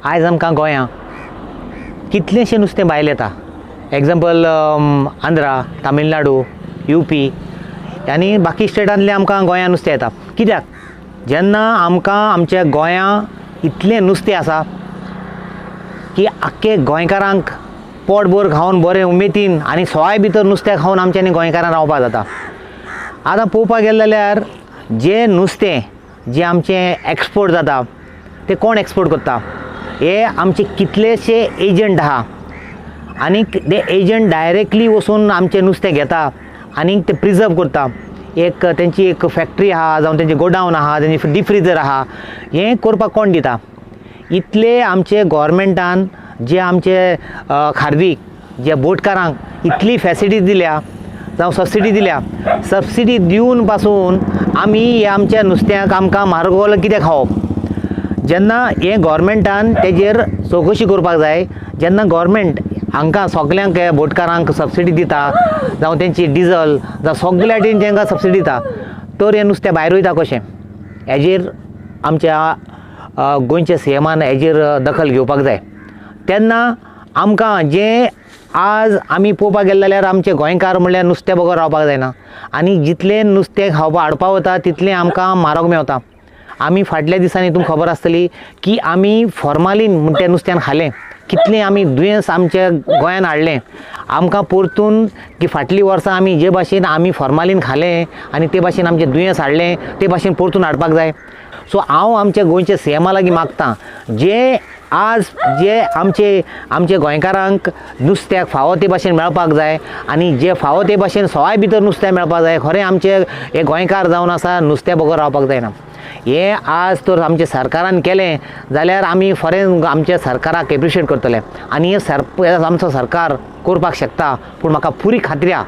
आयज आमकां गोंयां कितलेंशें नुस्तें भायलें येता. एग्जाम्पल आंध्रा, तामिळनाडू, UP आनी बाकी स्टेटांतलें आमकां गोंयां नुस्तें येता. कित्याक जेन्ना आमकां आमच्या गोंयां इतलें नुस्तें आसा की आख्खे गोंयकारांक पोटभर खावन बरें उमेदीन आनी सवाय भितर नुस्तें खावन आमच्यांनी गोंयकारांक रावपा जाता. आतां पळोवपाक गेलें जाल्यार जें नुस्तें जें आमचें एक्सपोर्ट जाता तें कोण एक्सपोर्ट करता? हे आमचे कितलेशे एजंट आहा आनी ते एजंट डायरेक्टली वचून आमचें नुस्तें घेता आनी ते प्रिजर्व करता. एक तेंची एक फॅक्ट्री आहा जावं तेंचे गोडावन आहा, तेंची डीप फ्रिजर आहा, हें करपाक कोण दिता? इतले आमचे गोवोरमेंटान जे आमचे खारवीक जे बोटकारांक इतली फॅसिलिटी दिल्या जावं सबसिडी दिल्या, सबसिडी दिवन पासून आमी हे आमच्या नुस्त्याक आमकां म्हारग कितें खावप? जेन्ना हे गोवोरमेंटान तेजेर चवकशी करपाक जाय. जेन्ना गोवोरमेंट हांकां सगल्यांक बोटकारांक सबसिडी दिता जावं तेंची डिजल जावं सगल्या वाटेन तांकां सबसिडी दिता, तर हें नुस्तें भायर वयता कशें? हेजेर आमच्या गोंयच्या CMान हेजेर दखल घेवपाक जाय. तेन्ना आमकां जें आज आमी पळोवपाक गेले जाल्यार आमचे गोंयकार म्हणल्यार नुस्तें बगर रावपाक जायना आनी जितलें नुस्तें खावपा हाडपा वता तितलें आमकां म्हारग मेवता. आमी फाटल्या दिसांनी तुमकां खबर आसतली की आमी फॉर्मालीन म्हण तें नुस्त्यान खालें, कितलें आमी दुयेंस आमच्या गोंयान हाडलें. आमकां परतून की फाटलीं वर्सां आमी जे भाशेन आमी फॉर्मालीन खालें आनी ते भाशेन आमचें दुयेंस हाडलें ते भाशेन परतून हाडपाक जाय. सो हांव आमच्या गोंयच्या CMा लागीं मागतां जे आज जे आमचे गोंयकारांक नुस्त्याक फावो ते भाशेन मेळपाक जाय आनी जे फावो ते भाशेन सवाय भितर नुस्तें मेळपाक जाय. खरें आमचे हे गोंयकार जावन आसा नुस्तें बगर रावपाक जायना. हें आज तर आमच्या सरकारान केलें जाल्यार आमी खरें आमच्या सरकाराक एप्रिशिएट करतले आनी हे आमचो सरकार करपाक शकता. पूण म्हाका पुरी खात्री आहा